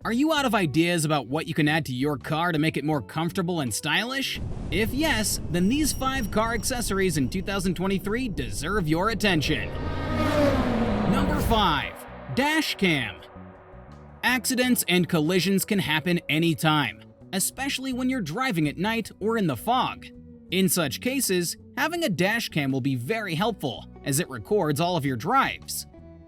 Are you out of ideas about what you can add to your car to make it more comfortable and stylish? If yes, then these 5 car accessories in 2023 deserve your attention. Number 5. Dash Cam. Accidents and collisions can happen anytime, especially when you're driving at night or in the fog. In such cases, having a dash cam will be very helpful, as it records all of your drives.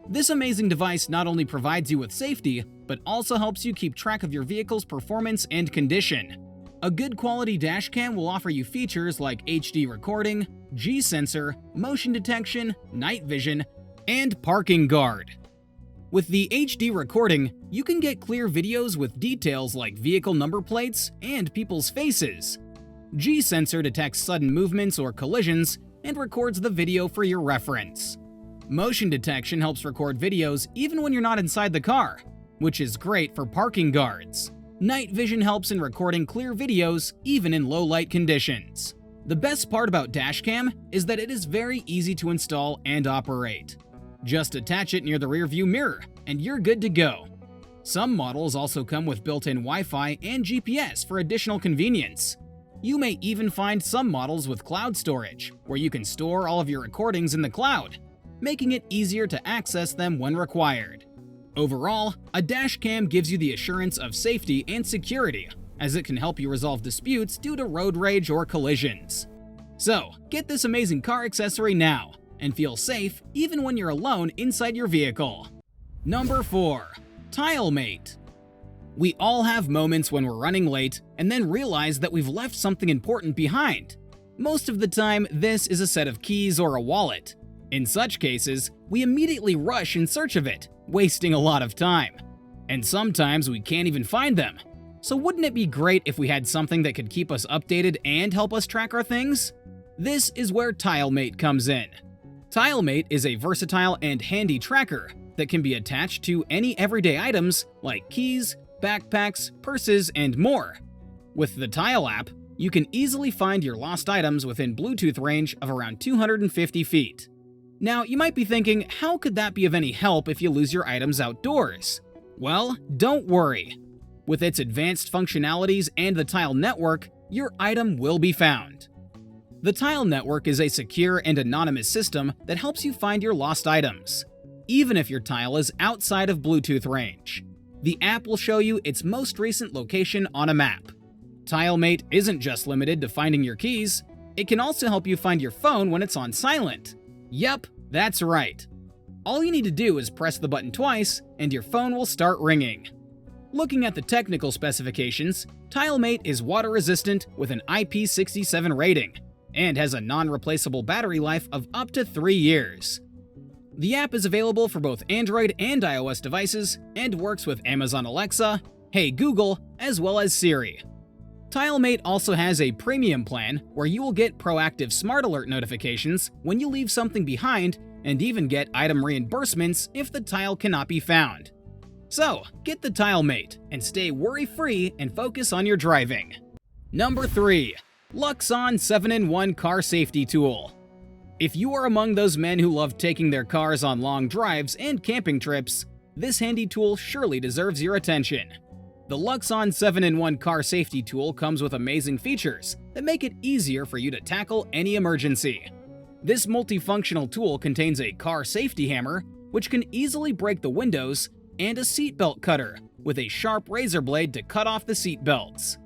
This amazing device not only provides you with safety, but also helps you keep track of your vehicle's performance and condition. A good quality dash cam will offer you features like HD recording, G-sensor, motion detection, night vision, and parking guard. With the HD recording, you can get clear videos with details like vehicle number plates and people's faces. G-sensor detects sudden movements or collisions and records the video for your reference. Motion detection helps record videos even when you're not inside the car, which is great for parking guards. Night vision helps in recording clear videos even in low-light conditions. The best part about Dashcam is that it is very easy to install and operate. Just attach it near the rearview mirror, and you're good to go. Some models also come with built-in Wi-Fi and GPS for additional convenience. You may even find some models with cloud storage, where you can store all of your recordings in the cloud, making it easier to access them when required. Overall, a dash cam gives you the assurance of safety and security, as it can help you resolve disputes due to road rage or collisions. So, get this amazing car accessory now, and feel safe even when you're alone inside your vehicle. Number 4. TileMate. We all have moments when we're running late and then realize that we've left something important behind. Most of the time, this is a set of keys or a wallet. In such cases, we immediately rush in search of it, wasting a lot of time. And sometimes we can't even find them. So wouldn't it be great if we had something that could keep us updated and help us track our things? This is where TileMate comes in. TileMate is a versatile and handy tracker that can be attached to any everyday items like keys, backpacks, purses, and more. With the Tile app, you can easily find your lost items within Bluetooth range of around 250 feet. Now, you might be thinking, how could that be of any help if you lose your items outdoors? Well, don't worry. With its advanced functionalities and the Tile network, your item will be found. The Tile network is a secure and anonymous system that helps you find your lost items, even if your tile is outside of Bluetooth range. The app will show you its most recent location on a map. TileMate isn't just limited to finding your keys, it can also help you find your phone when it's on silent. Yep, that's right. All you need to do is press the button twice, and your phone will start ringing. Looking at the technical specifications, TileMate is water-resistant with an IP67 rating, and has a non-replaceable battery life of up to 3 years. The app is available for both Android and iOS devices, and works with Amazon Alexa, Hey Google, as well as Siri. TileMate also has a premium plan where you will get proactive smart alert notifications when you leave something behind, and even get item reimbursements if the tile cannot be found. So, get the TileMate and stay worry-free and focus on your driving. Number 3. LUXON 7-in-1 Car Safety Tool. If you are among those men who love taking their cars on long drives and camping trips, this handy tool surely deserves your attention. The LUXON 7-in-1 Car Safety Tool comes with amazing features that make it easier for you to tackle any emergency. This multifunctional tool contains a car safety hammer, which can easily break the windows, and a seatbelt cutter with a sharp razor blade to cut off the seatbelts.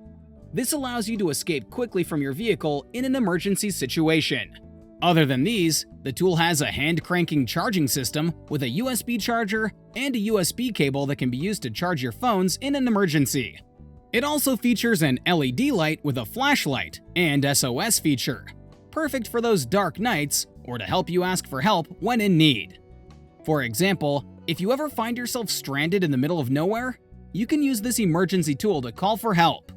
This allows you to escape quickly from your vehicle in an emergency situation. Other than these, the tool has a hand-cranking charging system with a USB charger and a USB cable that can be used to charge your phones in an emergency. It also features an LED light with a flashlight and SOS feature, perfect for those dark nights or to help you ask for help when in need. For example, if you ever find yourself stranded in the middle of nowhere, you can use this emergency tool to call for help.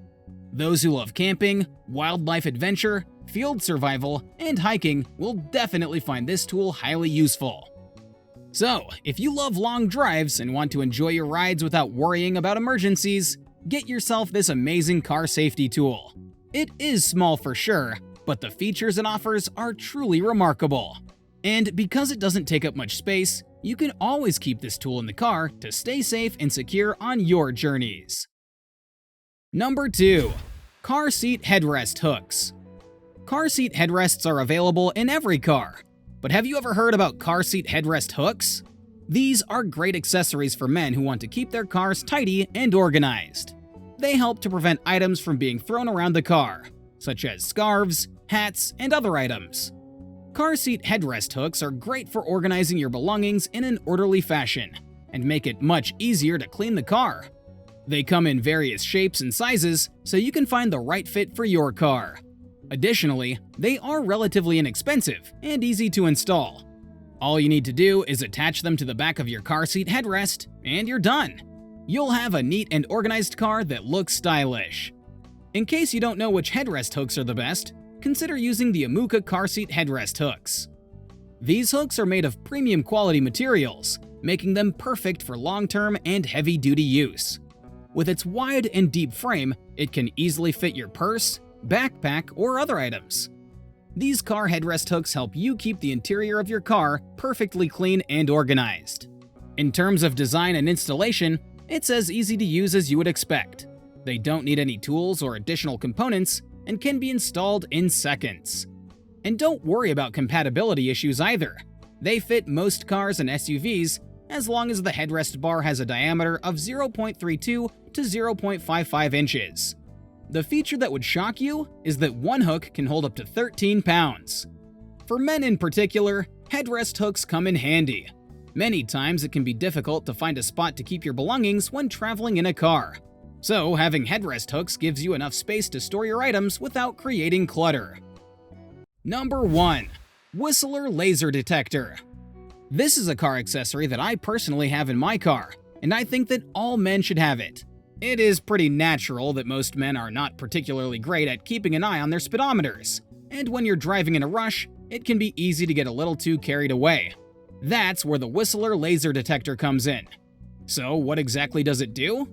Those who love camping, wildlife adventure, field survival, and hiking will definitely find this tool highly useful. So, if you love long drives and want to enjoy your rides without worrying about emergencies, get yourself this amazing car safety tool. It is small for sure, but the features it offers are truly remarkable. And because it doesn't take up much space, You can always keep this tool in the car to stay safe and secure on your journeys. Number 2. Car seat headrest hooks. Car seat headrests are available in every car, but have you ever heard about car seat headrest hooks? These are great accessories for men who want to keep their cars tidy and organized. They help to prevent items from being thrown around the car, such as scarves, hats, and other items. Car seat headrest hooks are great for organizing your belongings in an orderly fashion and make it much easier to clean the car. They come in various shapes and sizes, so you can find the right fit for your car. Additionally, they are relatively inexpensive and easy to install. All you need to do is attach them to the back of your car seat headrest, and you're done. You'll have a neat and organized car that looks stylish. In case you don't know which headrest hooks are the best, consider using the AMOOCA car seat headrest hooks. These hooks are made of premium quality materials, making them perfect for long-term and heavy-duty use. With its wide and deep frame, it can easily fit your purse, backpack, or other items. These car headrest hooks help you keep the interior of your car perfectly clean and organized. In terms of design and installation, it's as easy to use as you would expect. They don't need any tools or additional components and can be installed in seconds. And don't worry about compatibility issues either. They fit most cars and SUVs as long as the headrest bar has a diameter of 0.32 to 0.55 inches. The feature that would shock you is that one hook can hold up to 13 pounds. For men in particular, headrest hooks come in handy. Many times it can be difficult to find a spot to keep your belongings when traveling in a car. So having headrest hooks gives you enough space to store your items without creating clutter. Number 1. Whistler Laser Detector. This is a car accessory that I personally have in my car, and I think that all men should have it. It is pretty natural that most men are not particularly great at keeping an eye on their speedometers, and when you're driving in a rush, it can be easy to get a little too carried away. That's where the Whistler Laser Detector comes in. So what exactly does it do?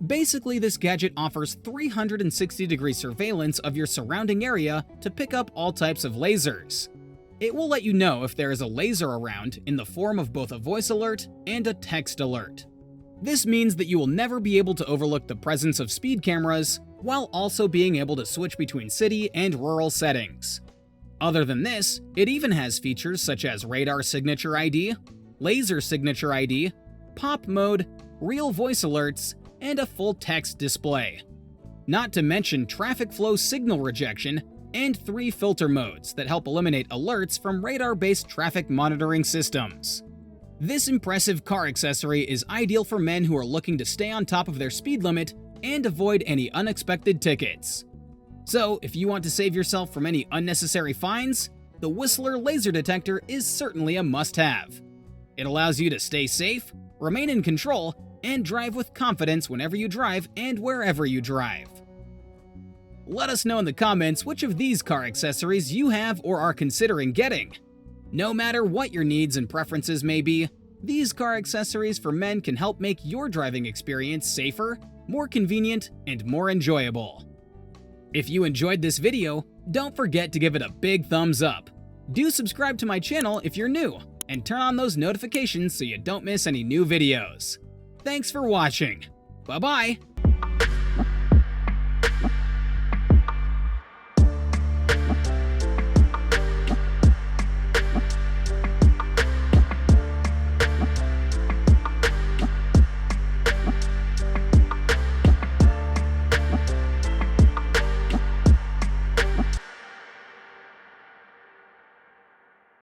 Basically, this gadget offers 360-degree surveillance of your surrounding area to pick up all types of lasers. It will let you know if there is a laser around in the form of both a voice alert and a text alert. This means that you will never be able to overlook the presence of speed cameras, while also being able to switch between city and rural settings. Other than this, it even has features such as radar signature ID, laser signature ID, pop mode, real voice alerts, and a full text display. Not to mention traffic flow signal rejection and 3 filter modes that help eliminate alerts from radar-based traffic monitoring systems. This impressive car accessory is ideal for men who are looking to stay on top of their speed limit and avoid any unexpected tickets. So, if you want to save yourself from any unnecessary fines, the Whistler Laser Detector is certainly a must-have. It allows you to stay safe, remain in control, and drive with confidence whenever you drive and wherever you drive. Let us know in the comments which of these car accessories you have or are considering getting. No matter what your needs and preferences may be, these car accessories for men can help make your driving experience safer, more convenient, and more enjoyable. If you enjoyed this video, don't forget to give it a big thumbs up. Do subscribe to my channel if you're new, and turn on those notifications so you don't miss any new videos. Thanks for watching. Bye-bye!